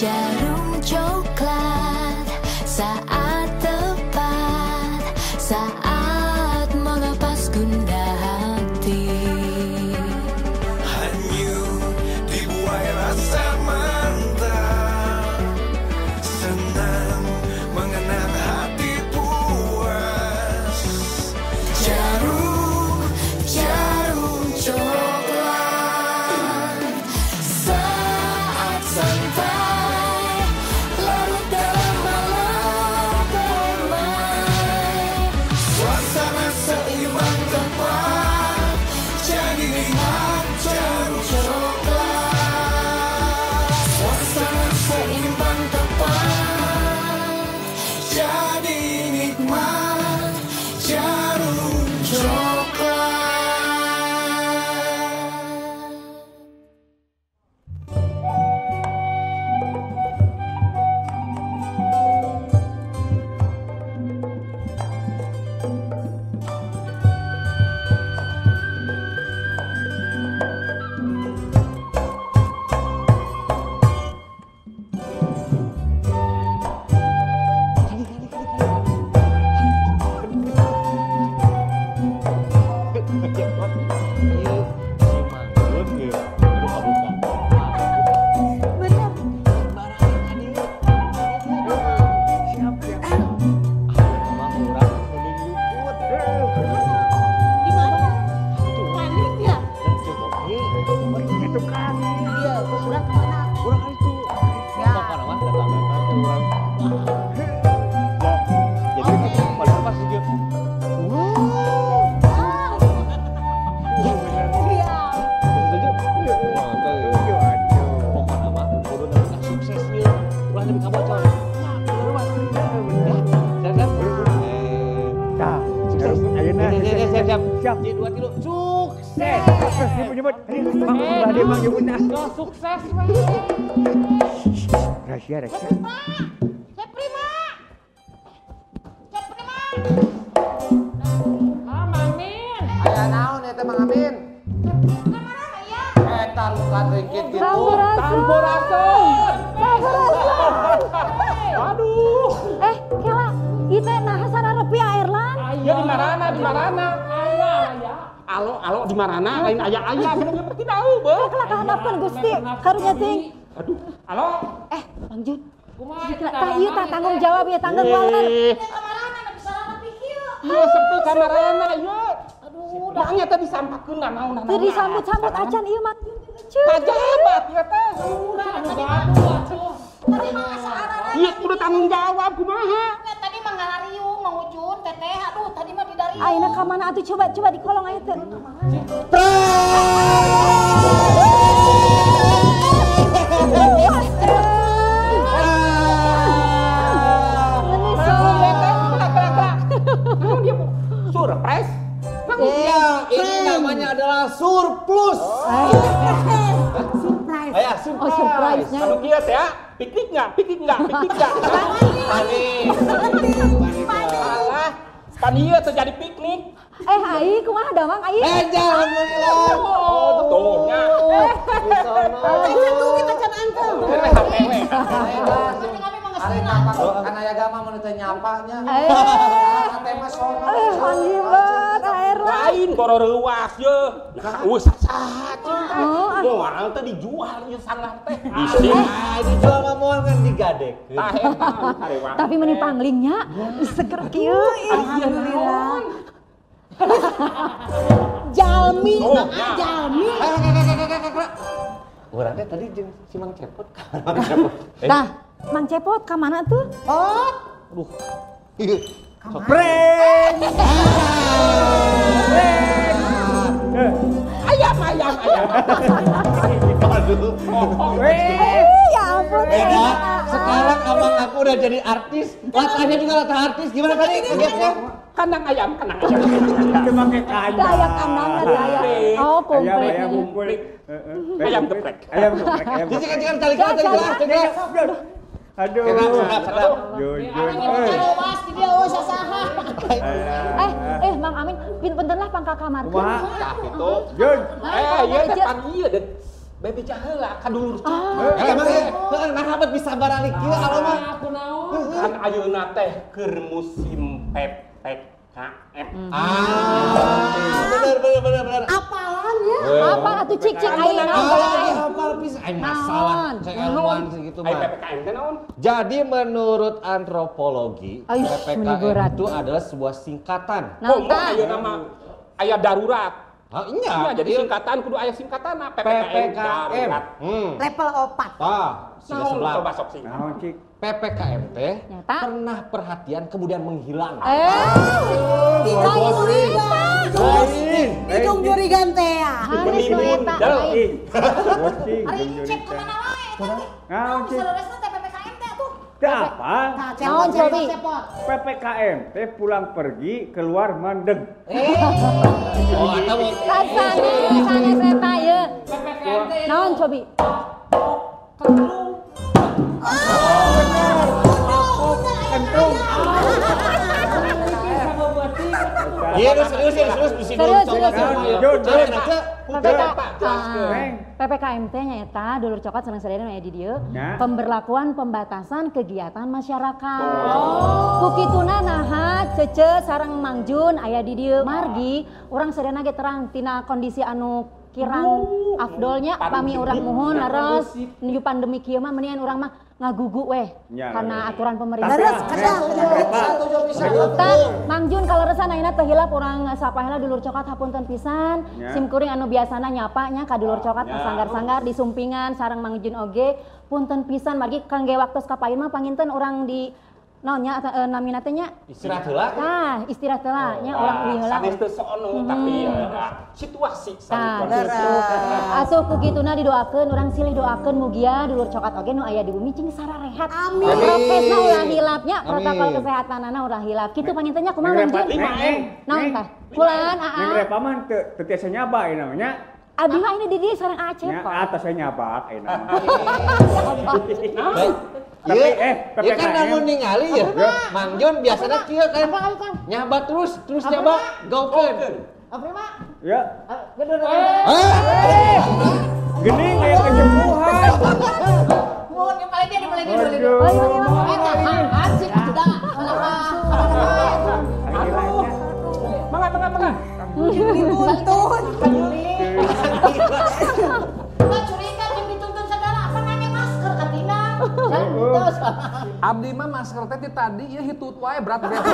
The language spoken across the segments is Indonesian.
Jarum coklat saat tepat, saat melepas gundah hati. Hanyut dibuai rasa mantap, senang mengenang hati puas. Jarum coklat saat santai, larut dalam malam permai. Suasana seimbang tepat, jadi nikmat jarum coklat. Suasana seimbang tepat, jadi nikmat jarum coklat. Rahasia. Mang Amin. Aya naon eta Mang Amin? Eta luka dikit gitu. Sampurasun. Aduh. Kela, itu nah sararepi airlan. Ya di marana. Aya. Alo di marana lain aya bener ngerti tahu, Bang. Kela kahandapkeun Gusti, karunya ting. Aduh. Halo. Bang Jun. Tah ieu tah tanggung jawab ya tanggung jawab. Iya sepi kamarana ieu. Aduh, dahnya tadi disampakeun lah naon. Teu disambut-sambut acan ieu mah. Pajabat ieu teh. Tadi mah saarana. Iya kudu tanggung jawab kumaha. Tadi mah ngalariung mangujun teteh. Aduh, tadi mah di dari. Ayeuna ka mana atuh coba di kolong aya teu. Surprise? Iya, ini namanya adalah surplus. Surprise. Aya, Oh, surprise-nya. Anu kieu teh ya, piknik enggak? Alah, pan ieu teh jadi piknik. Ai kumaha damang ai? Alhamdulillah. Oh, tuh nya. Kita can angkel. Ari napak kan aya agama mun teh nyapanya. Teh mah sono. Manjibat airlan. Lain koro reuas ye. Nah, saat. Moal teh dijual ieu sangar teh. Bisi. Dijual mah moal kan digadek. Tah eta karewang. Tapi meni panglingnya seger kieu. Alhamdulillah. Jalmi, jalmi. Urang teh tadi jeung si Mang Cepot. Nah, Mang Cepot ka mana tuh? Aduh. Breng. Ayam. Aduh. Ya ampun. Sekarang abang aku udah jadi artis. Latahnya juga latah artis. Gimana tadi? Kagetnya? Kandang ayam. Itu pakai kandang. Daya kandangnya daya. Oh, komplit. Ayam kumpul. Ayam geprek. Jangan tali kelas. Aduh. Sedap. Jun. Awas di dia sasaha. Mang Amin, pinten lah pangka kamar. Kumaha? Tah kitu. Jun. Ieu teh pan ieu deh. Bebeja heula ka dulur cok. Emang nah habat bisa baralik kieu aloma. Aku naon? Kan ayeuna teh keur musim PPKM. Bener. Apalan ya? Apa atuh cik ayeuna Apa bisa masalah keilmuan segitu Ai mah. PPKM teh naon? Jadi menurut antropologi, Aish, meni berat. PPKM itu adalah sebuah singkatan. Komo ayeuna mah aya darurat. Iya, Jadi singkatan kudu aya singkatanna PPKM darurat. Level 4. Sudah sebelah. Coba sok sing. Naon cik? PPKM teh Nyata. pernah perhatian kemudian menghilang. Hidung jurigan teh ya. Hanis nu eta. Ih, bocing. Hari ini cek kemana wae. Naon cik? Selesai teh PPKM teh tuh. Teh apa? Nah, Naon, Cobi? cepot. PPKM teh pulang pergi keluar mandeg. Oh, atau Sanes eta ye. Naon cobi? iya serius mesti Serius, coba serius. Neng. PPKM teh nya eta dulur coklat seneng sadayana aya di dieu. Ya. Pemberlakuan pembatasan kegiatan masyarakat. Kukituna naha cece sareng Mang Jun aya di dieu. Margi urang sadayana ge terang tina kondisi anu kirang afdolnya pami urang muhun laras nuju pandemi kieu mah mendingan urang mah ngagugu weh Ya, karena ya. aturan pemerintah. Leres, kadang. Tah, Mang Jun kaleresan ayeuna teh hilap urang sapaheula dulur coklat hapunten pisan. Ya. Sim kuring anu biasana nyapa nya ka dulur coklat sanggar-sanggar di sumpingan sareng Mang Jun oge punten pisan margi kangge waktos kapain mah panginten urang di naonnya namina teh nya istirahat heula. tah istirahat heula nya urang uwi heula. Sanes teu sono tapi ada situasi Tah, sanes. asup ku kituna didoakeun urang silih doakeun mugia dulur coklat oge nu aya di bumi cing sararehat. Amin. Prokesna ulah hilapnya, protokol Amin. kesehatanana ulah hilap. Kitu panginten nya kumaha Mang Jun? Neng. Naon tah? Kulaan Neng Repa mah teu tiasa nyaba ieu namanya. Abi mah ini di dieu sareng Aceh Nya kok. atas saya nyabak ieu nama. Tapi PPKM. kan namun ningali ya. Mang Jun biasanya kieu kan. Nyabat terus nyabat gaukeun. Ya. Gening aya kejemuhan. Mohon dibalik dia. Aduh. Oh iya mah. Asik sudah. Mangga. Dituntun. Wah curiga jeung dituntun segala apa nanya masker ka tina. Terus Abdi mah masker teh ti tadi ieu hitut wae berat berat.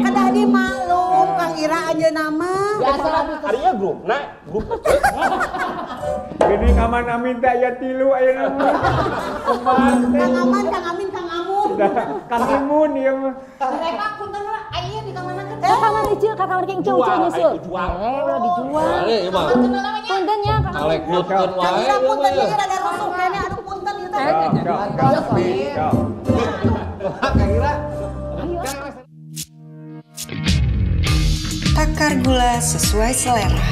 kada di maklum Kang Ira ajeuna mah. Biasa harinya grup Gening aman amin teh aya 3 ayeuna mah. Kemang teh. Kang Aman, Kang Amin, Kang Amun. Kang Imun ieu mah. Mereka punten lah aya di kamana teh. Kamar dicil, kamar king ceu nyusul. jual. Udah dijual. Ieu mah Kenal namanya. Punten nya Kang. kalek nutkeun Kang wae. Ira punten ieu rada rusuh kene aduh punten ieu teh. Cok. Kang Ira. Takar gula sesuai selera.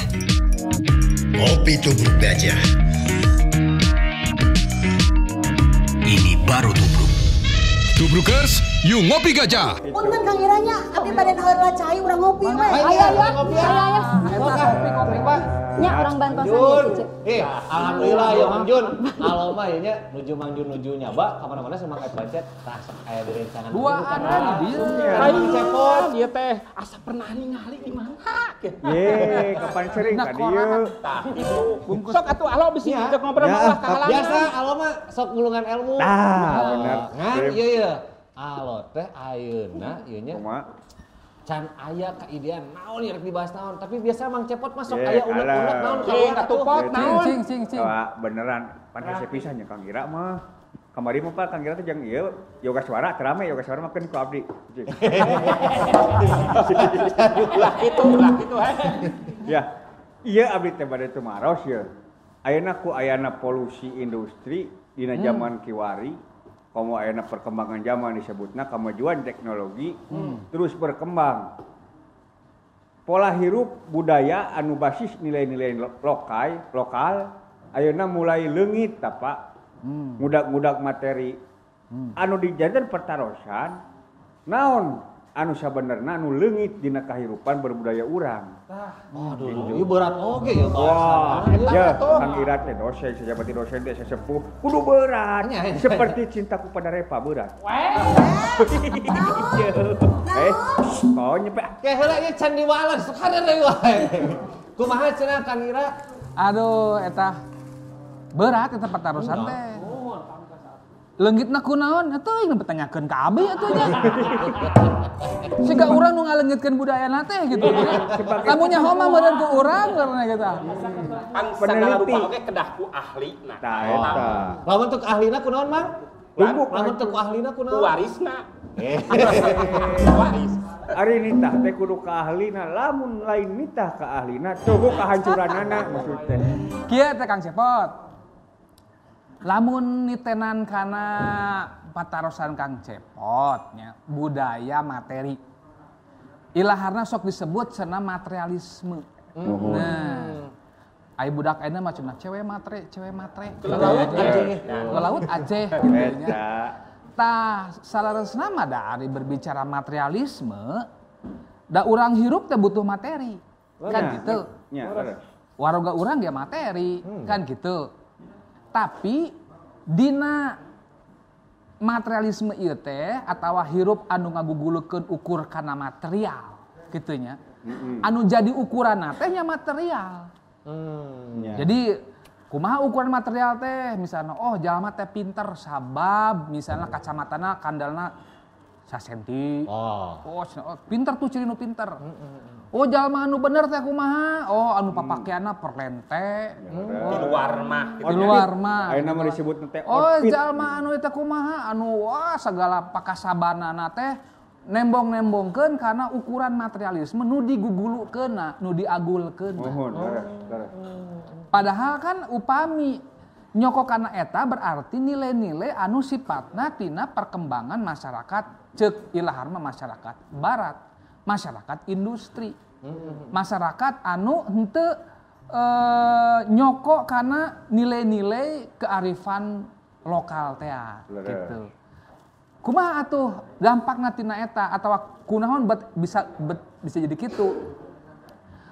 Kopi Tubruk Gajah. Ini baru Tubruk. Tubrukers, yuk ngopi gajah. Punten Kang Iranya, abdi badan heula cai urang ngopi we. Kopi Pak. Nya urang bantosan Jun. ya cece. Alhamdulillah ya Mang Jun. Aloma ieu nya nuju Mang Jun nuju nyaba ka mana-mana sama kayak pancet tah aya di rencangan. Dua ada di dieu. Aing cepot ieu teh asa pernah ningali di mana. Ye, kapan sering ka dieu? Tah itu. Sok atuh alo bisi cek ngobrol lah ka halangan. Biasa aloma sok ngulungan ilmu. Bener. Ngan ieu. Alo teh ayeuna ieu nya Kumaha? can aya kaidean naon rek dibahas naon tapi biasa Mang Cepot masuk Ye, aya unek-unek alah. naon Cing atuh pot naon. Cing. Wah, beneran pan hese pisan nya Kang Ira mah. Kamari mah Pak Kang Ira teh jeung ieu yoga suara terame yoga suara mah keun ku abdi. Ulah gitu Ya. Ieu abdi teh bade teu maros ieu. Ayeuna ku ayana polusi industri dina zaman kiwari. Komo ayeuna perkembangan zaman disebutna kemajuan teknologi terus berkembang. Pola hirup budaya anu basis nilai-nilai lokal ayeuna mulai leungit ta Pak. Ngudak-ngudak materi anu dijadian pertarosan naon anu sabenerna anu leungit dina kahirupan berbudaya urang. Aduh, ieu berat oge ya Wah, bahasa. ya Kang Ira teh dosen, sejabati dosen teh sesepuh, kudu berat. Seperti cintaku pada Reva berat. Kau nyepek. Kayak heula ieu can diwales, sakadar deui wae. Kumaha cenah Kang Ira? Aduh, eta berat eta patarosan teh. Leungitna kunaon? Atuh yang dipertanyakeun ka abi atuh nya. Siga urang nu ngaleungitkeun budayana teh gitu. Lamun nyaho mah meureun ku urang karena gitu. Kan segala rupa oge kedah ku ahlina. Tah eta. Lamun teu ahlina kunaon, Mang? Lamun teu ahlina Ku kunaon? warisna. Waris. Ari nitah teh kudu ka ahlina, lamun lain nitah ka ahlina, tunggu kahancuranana maksud teh. Kieu teh Kang Cepot. Lamun nitenan kana patarosan Kang Cepot nya, budaya materi. Ilaharna sok disebut cenah materialisme. Nah, ai budak ayeuna mah cenah cewek matre. Laut Aceh gitu nya. Tah salaresna mah da ari berbicara materialisme, da urang hirup teh butuh materi. Kan gitu. Nya, Waroga urang ge materi, kan gitu. Tapi dina materialisme ieu teh atawa hirup anu ngagugulukeun ukur kana material kitu nya. Anu jadi ukuranna teh nya material. Jadi kumaha ukuran material teh misalnya jalma teh pinter sabab misalnya kacamatana kandalna sasenti. Pinter tuh ciri nu pinter. Jalma anu bener teh kumaha? Anu papakeanna perlente. Di luar mah. Di luar mah. Ayeuna mah disebut teh outfit. Jalma anu teh kumaha? Anu sagala pakasabanana teh nembong-nembongkeun karena ukuran materialisme nu digugulukeunna, nu diagulkeunna. Padahal kan upami nyokokana eta berarti nilai-nilai anu sifatna tina perkembangan masyarakat ceuk ilahar mah masyarakat barat, masyarakat industri. Masyarakat anu henteu nyokok kana nilai-nilai kearifan lokal teh gitu. Kumaha atuh dampakna tina eta atawa kunaon bisa jadi kitu.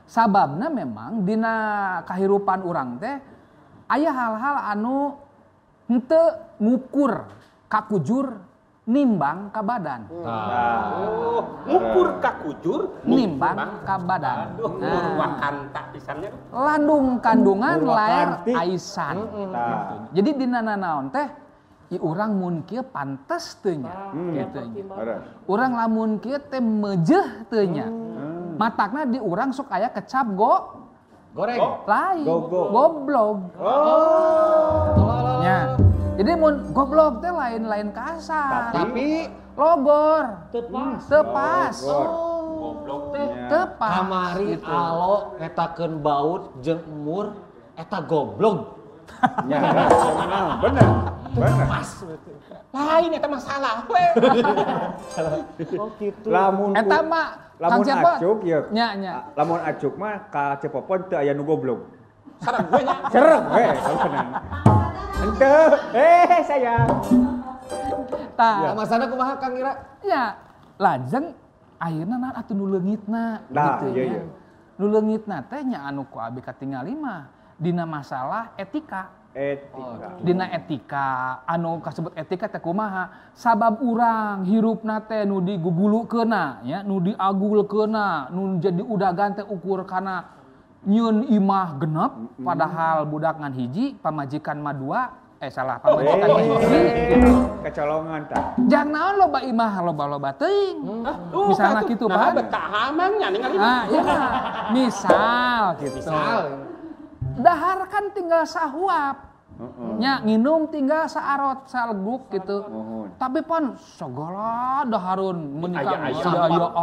Sababna memang dina kahirupan urang teh aya hal-hal anu henteu ngukur kakujur nimbang ka badan. Ngukur kakujur nimbang ka badan. Wakanta pisannya. Landung kandungan laer aisan. Jadi dina nanaon teh i urang mun kieu pantes teu nya kitu nya. Urang lamun kieu teh meujeuh teu nya. Matakna di urang sok aya kecap goreng. Lain. Goblog. Nya. Jadi mun goblog teh lain-lain kasar. Tapi logor. Teu pas. Goblog teh teu pas. Kamari alo ngetakeun baut jeung umur eta goblog. Bener. Pas. Lain eta masalah we. Gitu. Lamun eta mah lamun acuk ya. Nya. Lamun acuk mah ka Cepopon teu aya nu goblog. Sareng gue nya. Cereng we, tenang. Henteu, sayang. Tah, masana kumaha Kang Ira? Ya, lajeng ayeuna naon atuh nu leungitna gitu nya. Nu leungitna teh nya anu ku abi katingali mah dina masalah etika. Dina etika anu kasebut etika teh kumaha? Sabab urang hirupna teh nu digugulukeunna nya, nu diagulkeunna, nu jadi udagan teh ukur kana nyieun imah genep padahal budak ngan hiji pamajikan mah dua pamajikan mah hiji gitu. Kecolongan tah. Jang naon loba imah loba-loba teuing. Misalna kitu pan. Betah amang nya ningali. Iya. Misal gitu. Dahar kan tinggal sahuap. Nya nginum tinggal saarot saleguk gitu. Tapi pan segala daharun menikah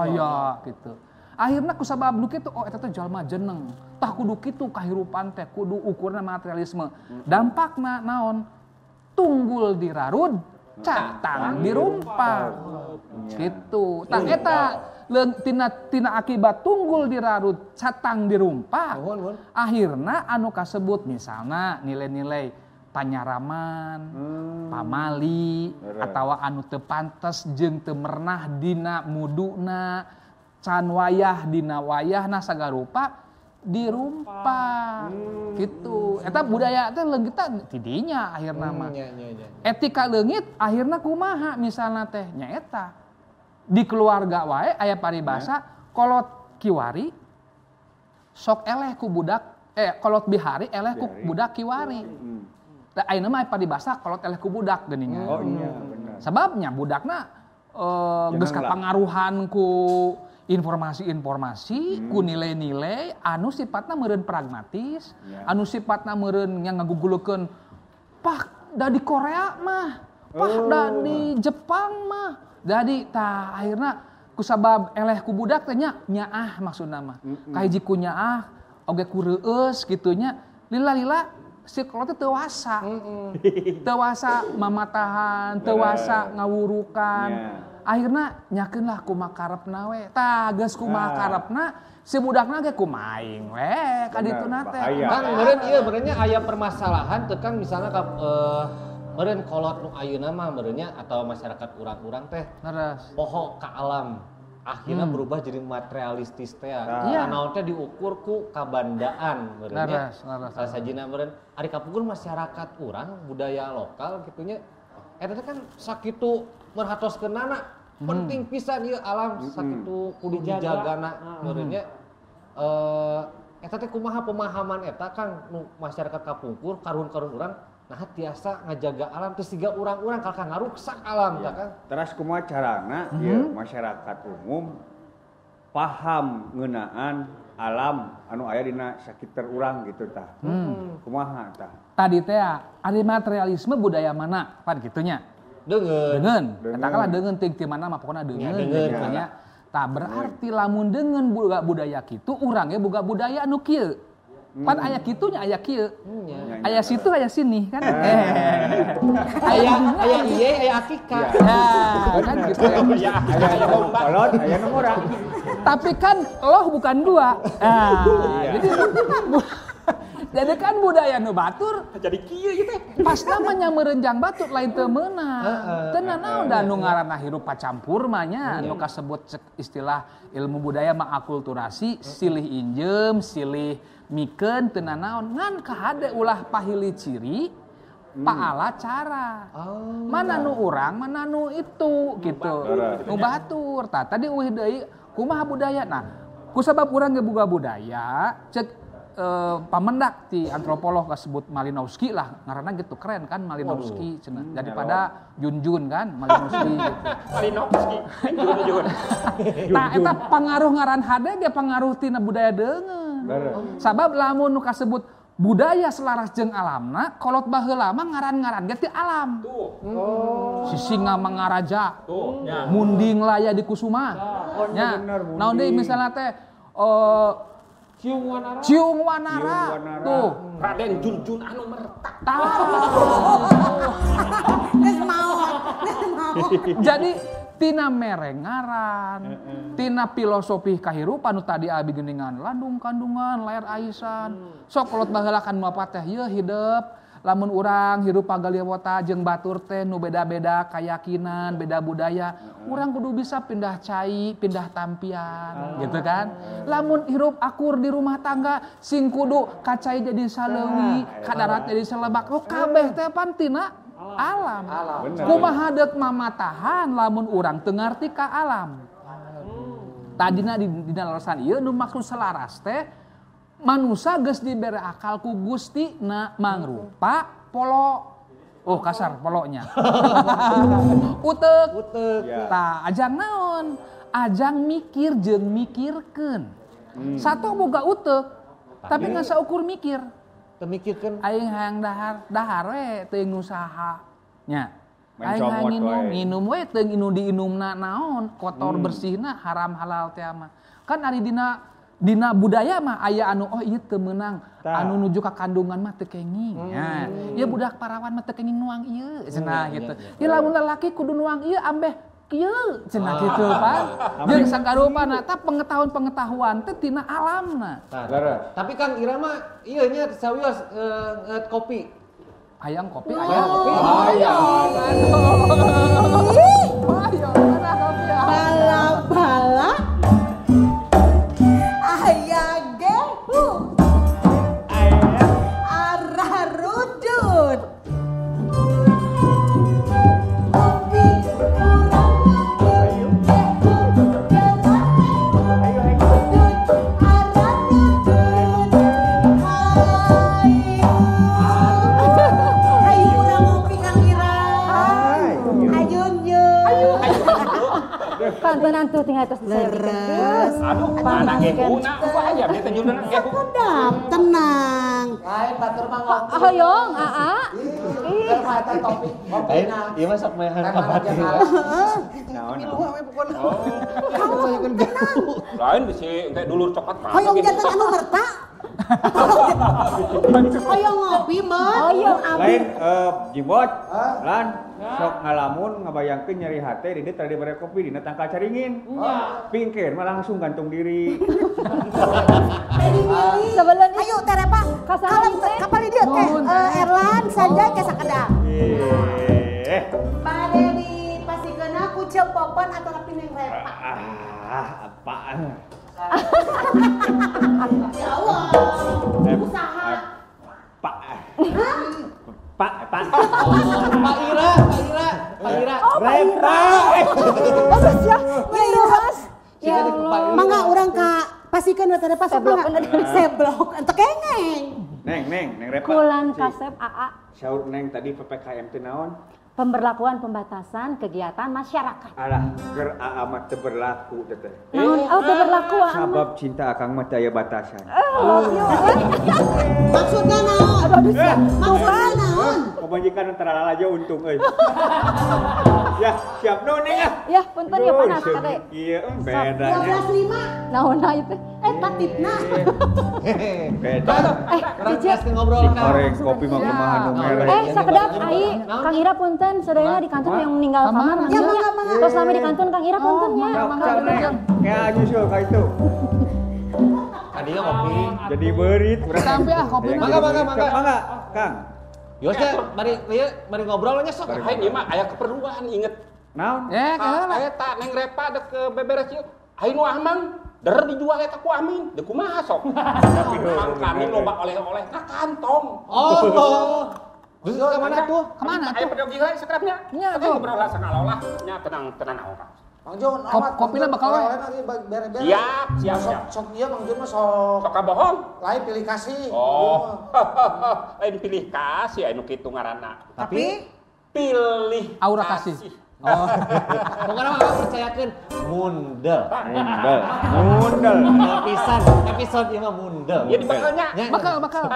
aya gitu. Akhirnya kusabab nu kitu eta teh jalma jeneng. Tah kudu kitu kahirupan teh kudu ukurna materialisme. Dampakna naon? Tunggul dirarud, catang dirumpak. Gitu. Tah eta tina akibat tunggul dirarud, catang dirumpak. Akhirna anu kasebut misalna nilai-nilai panyaraman, pamali, atawa anu teu pantes jeung teu merenah dina muduna, can wayah dina wayahna sagarupa dirumpa gitu. Eta budaya teh leungit tidinya akhirna mah. Etika leungit akhirna kumaha misalna teh nyaeta di keluarga wae aya paribasa kolot kiwari sok eleh ku budak kolot bihari eleh ku budak kiwari. Da ayeuna mah paribasa kolot eleh ku budak geuningan. Oh iya benar. Sababnya budakna geus kapangaruhan ku informasi-informasi, ku nilai-nilai anu sifatna meureun pragmatis, anu sifatna meureun nya ngagugulukeun pah da di Korea mah, pah da di Jepang mah. Jadi tah akhirna kusabab eleh ku budak teh nya nyaah maksudna mah. Kahiji ku nyaah oge ku reueus kitu nya. Lila-lila si kolot teu wasa. Teu wasa mamatahan, teu wasa ngawurukan. Akhirna nyakeun lah kumaha karepna we. Tah geus kumaha karepna si budakna ge kumaing we ka dituna teh. Kang meureun ieu benernya aya permasalahan teu Kang misalnya ka meureun kolot nu ayeuna mah meureunnya atau masyarakat urang-urang teh poho ka alam akhirnya berubah jadi materialistis teh ya. Naon teh diukur ku kabandaan meureunnya. Salah sajina meureun ari kapungkur masyarakat urang budaya lokal gitunya eta teh kan sakitu merhatoskeunana penting pisan ieu alam sakitu kudu dijagana meureunnya. Eta teh kumaha pemahaman eta Kang nu masyarakat kapungkur karun-karun urang nah tiasa ngajaga alam terus siga urang-urang kakak ngaruksak alam ya. Kan terus kumaha carana ya masyarakat umum paham ngeunaan alam anu aya dina sakitar urang gitu tah. Kumaha tah tadi teh ari materialisme budaya mana pan gitunya deungeun eta kalah deungeun ting ti mana mah pokona deungeun gitu nya tah berarti lamun deungeun budaya kitu urang ge boga budaya anu kieu. Pan aya kitunya aya kieu. Aya situ aya sini kan. Aya ieu aya akikah. Kan gitu ya. Aya kolot, aya nu murah. Tapi kan loh bukan gua. Jadi kan budaya nu batur jadi kieu ieu teh. Pas namanya merenjang batur lain teu meunang. Teu naon da nu ngaranna hirup pacampur mah nya nu kasebut istilah ilmu budaya mah akulturasi, silih injem, silih mikeun teu nanaon ngan kahade ulah pahili ciri paala cara. Mana nu urang, mana nu itu gitu. Nu batur. Tah tadi eueuh deui kumaha budaya. Nah, kusabab urang ge boga budaya, cek pamendak ti antropolog kasebut Malinowski lah ngaranna gitu keren kan Malinowski cenah daripada Junjun kan Malinowski gitu. Malinowski Junjun. Nah eta pangaruh ngaran hade ge pangaruh tina budaya deungeun. Sabab lamun nu kasebut budaya selaras jeung alamna kolot baheula mah ngaran-ngaran ge ti alam. Sisinga mangaraja. Munding laya di kusuma. Nya naon deui misalna teh Ciung Wanara. Tuh, Raden Junjun anu mertak. Jadi tina merengaran, tina filosofi kahirupan nu tadi abi geuningan landung kandungan lair aisan. Sok kolot baheula kan mapa teh ieu hidup lamun urang hirup pagaliwata jeung batur teh nu beda-beda keyakinan, beda budaya, urang kudu bisa pindah cai, pindah tampian, gitu kan. Lamun hirup akur di rumah tangga, sing kudu kacai jadi saleuwi, kadarat jadi selebak, kabeh teh pantina alam. Kumaha deuk mamatahan lamun urang teu ngarti ka alam. Tadina dina larasan ieu nu maksud selaras teh manusia geus dibere akal ku Gusti na mangrupa polo. Oh kasar polonya. Uteuk. Tah ajang naon? Ajang mikir jeung mikirkeun. Satu boga uteuk, tapi ngan saukur mikir. Teu mikirkeun aing hayang dahar we teu usaha. Nya. Aing hayang nginum we teu diinumna naon? Kotor bersihna haram halal teh mah. Kan ari dina budaya mah aya anu oh ieu teu meunang anu nuju ka kandungan mah teu kenging. Nya, ieu budak parawan mah teu kenging nuang ieu cenah gitu. Ieu lamun lalaki kudu nuang ieu ambeh kieu cenah kitu pan. Jeung sakarupana tah pengetahuan teh tina alamna. Tapi Kang Ira mah ieu nya sawios kopi. Hayang kopi, Oh. hayang kopi. Hayang. Mana kopi ya? Bala-bala. Ayah gehu. Arah rudut. Kopi kurang ngebut. Gehu gerak. Rudut arah rudut. Ayo urang ngopi Kang Ira. Ayun yun. Pantenan tuh tinggal terus Leres. Aduh, mana gehu na bahaya dia tunjukna gehu. Sedap, tenang. Hoyong, Aa. Iya mah sok mehan kabati. Naon? Lain bisi engke dulur coklat mah. Hoyong jantan anu merta. Hoyong ngopi, Man. Hoyong Lain jimbot, lan sok ngalamun ngabayangkeun nyeri hate di dieu tadi bare kopi dina tangkal caringin. Pingkir mah langsung gantung diri. Sebelum ini Ayo Terepa, kapal di dieu teh Erlan Sanjay ke sakedang. Bade dipasikeun aku cepopon atau Pineng Repa. Apaan? Jawab. Usaha. Pak. Pak Ira. Repa. bagus ya. Ya Mas. Ya Mangga urang ka pasikeun we Terepa Seblok. seblok ente kengeng. Neng Repa. Kulan kasep Aa. Saur Neng tadi PPKM teh naon? Pemberlakuan pembatasan kegiatan masyarakat. Alah, keur AA mah teu berlaku teh. Naon? Oh, teu berlaku Aa. Sabab cinta akang mah teu aya batasan. Maksudna naon? Maksudna naon? Pemajikan antara aja untung euy. Ya, siap nu Neng ah. Ya, punten ya panas kade. Iya, bedanya. 12.5. Naon itu? Tatipna. Beda. Cicit ngobrol Si koreng kopi mah kumaha nu mere. sakedap ai Kang Ira punten sadayana di kantor yang meninggal kamar. Ya, mangga. Terus lama di kantor Kang Ira puntennya. Cak Neng, kayak nyusul ka itu. Tadinya kopi. Jadi beurit urang. Sampai ah kopi. Mangga, Kang. Yos teh bari ngobrol nya sok. Hai ieu mah aya keperluan inget. Naon? Eta Neng Repa dek ke beberes ieu. Ayo nu amang, der dijual eta ku Amin. Dek kumaha sok? Tapi memang kami loba oleh-oleh ka kantong. Oh. Terus kemana tuh? Kemana Ayo pada gila sekrapnya. Nya, Tapi tuh. ngobrol lah sakalolah. Nya tenang naon ka. Mang Jun, Kopinya bakal we. bere-bere. Siap. Sok ieu Mang Jun mah sok Sok bohong. lain pilih kasih. Oh. Lain pilih kasih anu kitu ngaranna. Tapi Pilih Aura kasih. Oh. Pokoknya mah percayakeun mundel. Mundel. Pisan episode ieu mah mundel. Ya dibakalnya. Bakal.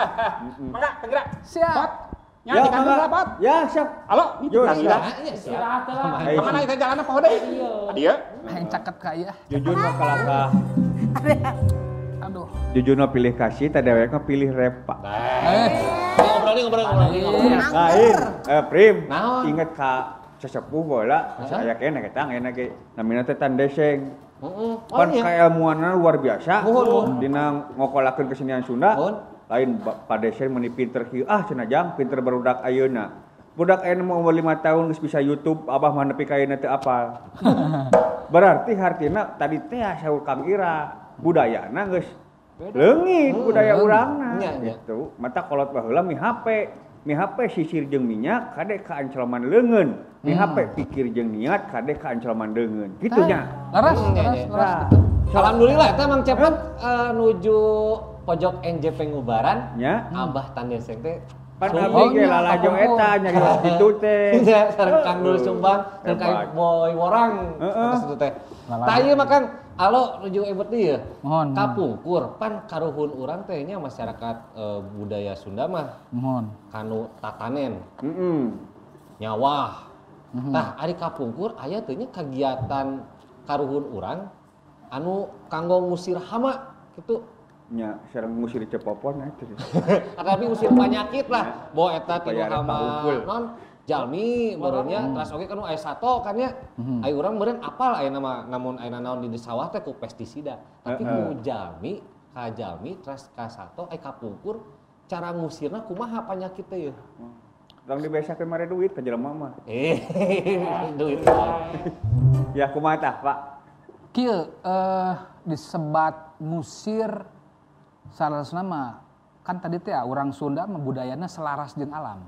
Mangga, Kang Siap. Ya, di kantor rapat. Ya, siap. Halo, itu Yo, Kang Ira. Iya, siap. Kemana kita jalan apa deui? Adieu. Yang caket kaya. Jujur mah kalaka. Aduh. Jujur mah pilih kasih, tadi awake mah pilih Repa. Ngobrol. Lain, Prim. Naon? Inget ka sesepuh bola, aya kene eta ngena ge namina teh Tan Deseng. Heeh. Pan kailmuanna luar biasa. Nuhun. Dina ngokolakeun kesenian Sunda. Nuhun. Lain Pak Deseng meuni pinter kieu cenah pinter barudak ayeuna. Budak ayeuna mah umur 5 tahun geus bisa YouTube, abah mah nepi ka ayeuna teu apal. Berarti hartina tadi teh saur Kang Ira, budayana geus leungit budaya urangna gitu. Mata kolot baheula mi HP sisir jeung minyak kade ka ancloman leungeun. Mi HP pikir jeung niat kade ka ancloman leungeun. Kitu nya. Laras. Alhamdulillah eta Mang Cepet nuju pojok NJP ngubaran. Nya. Abah Tan Deseng teh Pan abdi ge lalajong eta nyari kitu teh. sareng Kang Dul Sumbang sareng Kang Boy Worang atas itu teh. Tah ieu mah Kang, alo nuju ebet dieu. Mohon. Kapungkur pan karuhun urang teh nya masyarakat budaya Sunda mah Mohon. kanu tatanen. Heeh. Nyawah. Tah ari kapungkur aya teh nya kagiatan karuhun urang anu kanggo ngusir hama gitu. Nya sareng ngusir cepopon eta. Tapi ngusir penyakit lah. Bawa eta ti Bayar hama panggul. non jalmi beureunya terus oge kan aya sato kan nya. Aya urang meureun apal aya nama namun aya naon di sawah teh ku pestisida. Tapi ku jalmi ka jalmi terus ka sato aya kapungkur cara ngusirna kumaha penyakit teh yeuh. Tong dibesakeun mare duit ka jelema mah. Duit. Ya kumaha tah, Pak? Kieu disebat ngusir salasna mah kan tadi teh urang Sunda mah budayana selaras jeung alam.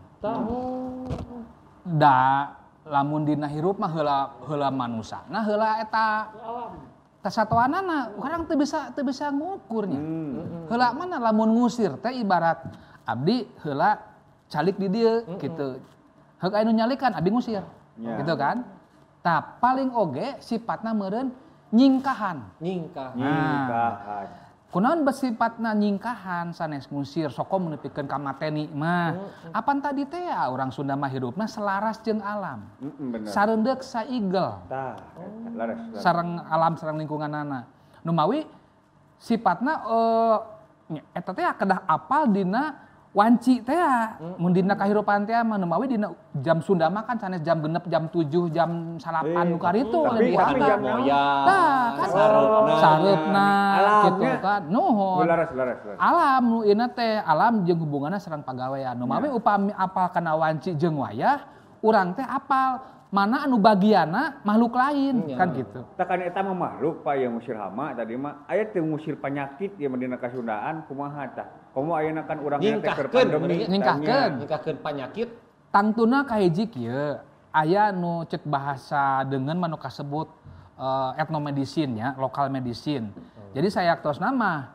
Da lamun dina hirup mah heula manusana heula eta tasatoanana urang teu bisa ngukurnya. Heula mana lamun ngusir teh ibarat abdi heula calik di dieu gitu. Heuk anu nyalikan abdi ngusir. Gitu kan? Tah paling oge sifatna meureun nyingkahan. Nyingkahan. Kunaon bersifatna nyingkahan sanes ngusir sokom nepikeun ka mateni mah. Apan tadi teh ya urang Sunda mah hirupna selaras jeung alam. Bener. Sareundeuh saigel. Tah, laras. Sareng alam sareng lingkunganana. Nu mawi sifatna eta teh kedah apal dina wanci teh mun dina kahirupan teh mah nu mawi dina jam Sunda mah kan sanes jam 6, jam 7, jam 8 nu karitu tapi jam moyang. Tah, sareupna kitu kan. Nuhun. Laras. Alam nu ieu teh alam jeung hubunganna sareng pagawean. Nu mawi upami apal kana wanci jeung wayah, urang teh apal mana anu bagiana makhluk lain kan gitu. Tah kan eta mah makhluk Pak yang ngusir hama tadi mah aya teu ngusir penyakit ya dina kasundaan kumaha tah. Komo ayeuna kan urang teh keur pandemi nyingkahkeun penyakit. Tangtuna kahiji kieu aya nu cek bahasa dengan manu kasebut etnomedicine nya, lokal medicine. Jadi sayaktos nama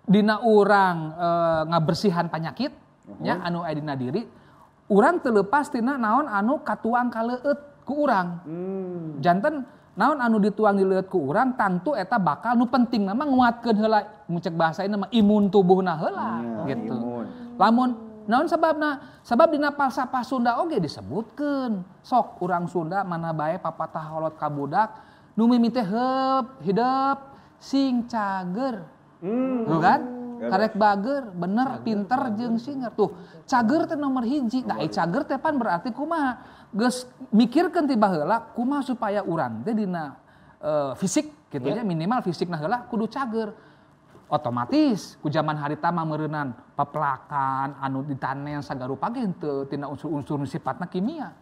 dina urang ngabersihan penyakit nya anu aya dina diri urang teu leupas tina naon anu katuang kaleueut ku urang. Janten naon anu dituang di leueut ku urang tangtu eta bakal nu penting nama nguatkeun heula mucek bahasa ieu mah imun tubuhna heula gitu. Lamun naon sababna? Sabab dina falsafah Sunda oge disebutkeun sok urang Sunda mana bae papatah holot ka budak nu mimiti hidup sing cager. Kan? Karek bager, bener, pinter, jeung singer. Tuh, cager teh nomor hiji. Nah, cager teh pan berarti kumaha? Geus mikirkeun ti baheula kumaha supaya urang teh dina fisik kitu nya minimal fisikna heula kudu cager. Otomatis ku zaman harita mah meureunan papelakan anu ditanen sagarupa ge henteu tina unsur-unsur sifatna kimia.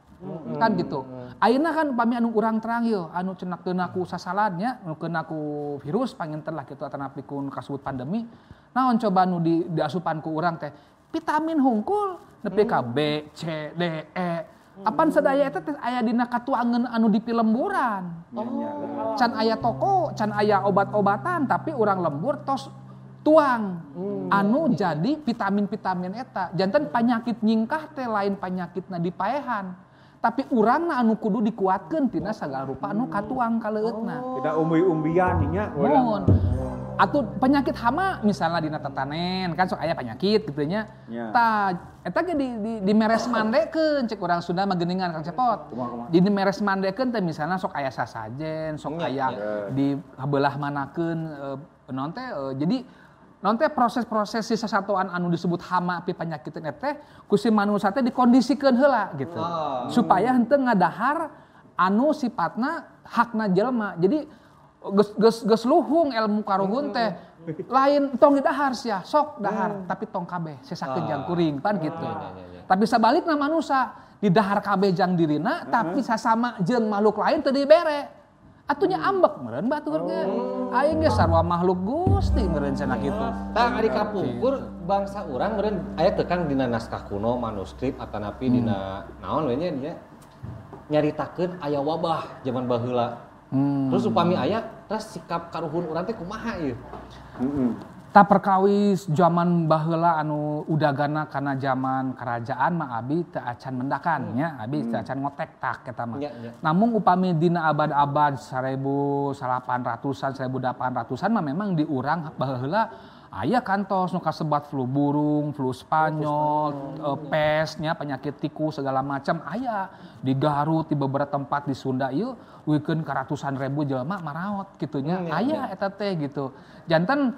Kan gitu. Ayeuna kan upami anu urang terang yeuh anu cenah keuna ku sasalan nya, anu keuna ku virus panginten lah kitu atanapi kun kasebut pandemi. Naon coba nu diasupan ku urang teh vitamin hungkul nepi ka B, C, D, E. Apan sadaya eta teh aya dina katuangeun anu di pilemburan. Can aya toko, can aya obat-obatan tapi urang lembur tos tuang anu jadi vitamin-vitamin eta. Janten penyakit nyingkah teh lain penyakitna dipaehan. Tapi urangna anu kudu dikuatkeun tina sagala rupa anu katuang kaleueutna. Tidak umbi-umbian nya urang. Atuh penyakit hama misalnya dina tatanen kan sok aya penyakit gitu nya. Tah eta ge di meres mandekeun cek urang Sunda mah geuningan Kang Cepot. Di meres mandekeun teh misalnya sok aya sasajen, sok aya di habelah manakeun naon teh jadi naon teh proses-proses si sasatoan anu disebut hama pi penyakit teh ku si manusa teh dikondisikeun heula gitu. Supaya henteu ngadahar anu sifatna hakna jelema. Jadi geus luhung ilmu karuhun teh lain tong didahar sia sok dahar tapi tong kabeh sesakeun jang kuring pan gitu. Tapi sabalikna manusia didahar kabeh jang dirina tapi sasama jeung makhluk lain teu dibere. Atunya ambek meureun batur ge. Aing ge sarua makhluk Gusti meureun cenah kitu. Tah ari kapungkur bangsa urang meureun aya teu Kang dina naskah kuno manuskrip atanapi dina naon we nya dia nyaritakeun aya wabah zaman baheula. Terus upami aya terus sikap karuhun urang teh kumaha ieu? Tak perkawis zaman baheula anu udagana kana zaman kerajaan mah abi teu acan mendakan nya, abi teu acan ngotek tak eta mah. Namun upami dina abad-abad 1800-an 1800-an mah memang di urang baheula aya kantos nu kasebat flu burung, flu Spanyol, pes nya penyakit tikus segala macam aya di Garut di beberapa tempat di Sunda ieu wikeun ka ratusan ribu jelema maraot kitu nya. Aya eta teh gitu. Janten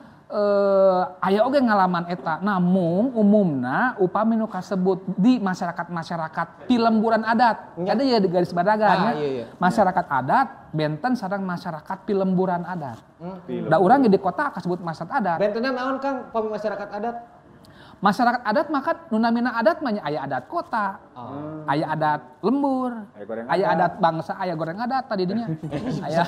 aya oge ngalaman eta. Namun umumna upami nu kasebut di masyarakat-masyarakat pilemburan adat. Ada ya di garis badagan masyarakat adat benten sareng masyarakat pilemburan adat. Da urang di kota kasebut masyarakat adat. Bentenna naon Kang upami masyarakat adat? masyarakat adat maka nunamina adat mah aya adat kota, aya adat lembur, aya adat bangsa, aya goreng adat tadi dinya. Aya.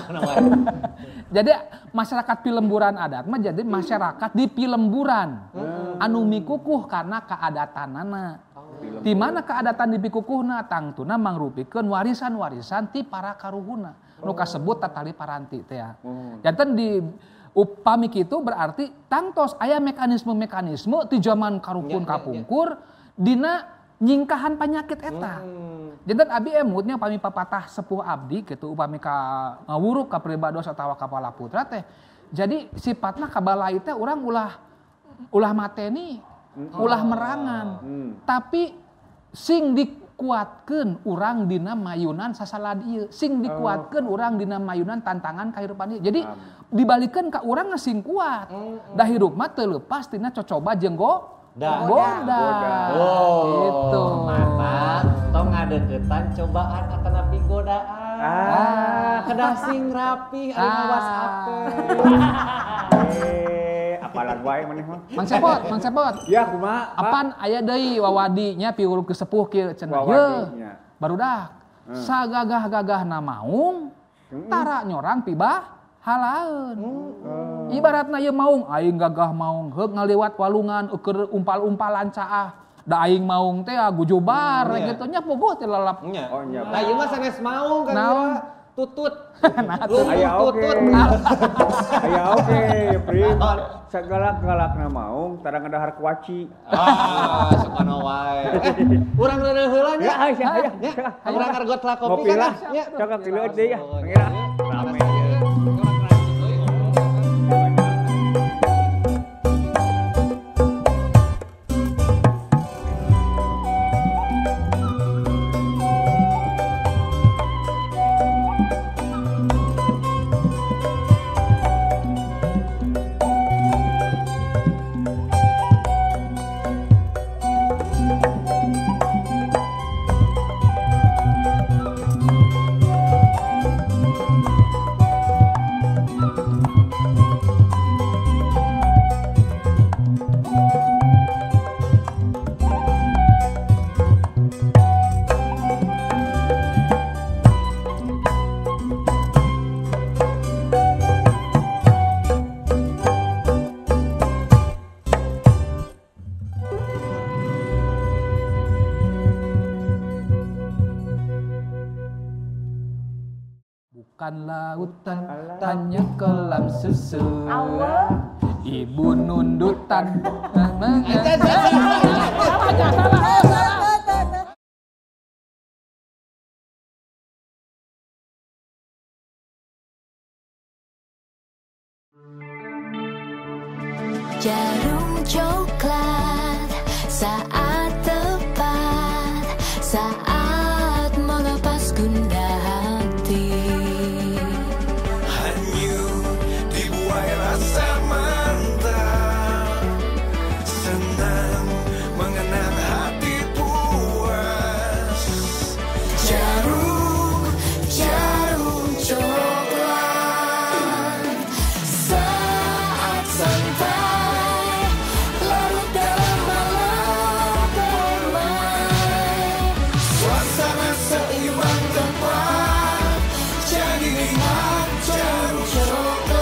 Jadi masyarakat pilemburan adat mah jadi masyarakat di pilemburan anu mikukuh karena keadatanana. Di mana keadatan di pikukuhna tangtuna mangrupikeun warisan-warisan ti para karuhuna. Nu kasebut tatali paranti teh ya. Janten di upami kitu berarti tangtos aya mekanisme-mekanisme ti zaman karukun kapungkur dina nyingkahan penyakit eta. Janten abi emutnya upami papatah sepuh abdi kitu upami ka ngawuruk ka pribados atawa kepala putra teh. Jadi sifatna kabalai teh urang ulah mateni, ulah merangan. Tapi sing dikuatkeun urang dina mayunan sasalad ieu, sing dikuatkeun urang dina mayunan tantangan kahirupan ieu. Jadi dibalikeun ka urang sing kuat. Da hirup mah teu leupas tina cocoba jeung goda. Gitu. Mantap. Tong ngadeukeutan cobaan akan api godaan. Kedah sing rapi ari ngawas HP. Apalan wae maneh mah. Mang Sepot. Ya kumaha? Apan aya deui wawadinya piwul ke sepuh kieu cenah. Ye. Barudak. Sagagah-gagahna maung tara nyorang pibah halaeun. Ibaratna ieu maung aing gagah maung heug ngaliwat walungan keur umpal-umpalan caah. Da aing maung teh gujubar gitu nya puguh teh lalap. Oh nya. Nah ieu mah sanes maung kan tutut. Aya oke. Aya oke, Prim. Sagalak-galakna maung tara ngadahar kuaci. Sakana wae. Urang reureuh heula nya. Ya. Urang argot lah kopi kan. Ya, cakap tilu deui ya. Pangira. Rame ieu. Bukan lautan, tanya kolam susu. Ibu nundutan. Jarum coklat saat tepat, saat melepas gundah hati. Hanyut dibuai rasa mantap, senang mengenang hati puas. Jarum coklat saat santai, larut dalam malam damai. Suasana seimbang tepat, jadi nikmat jarum coklat.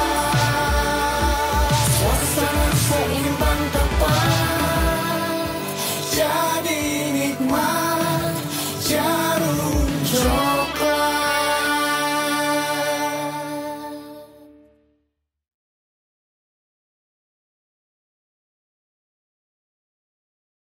Suasana seimbang tepat, jadi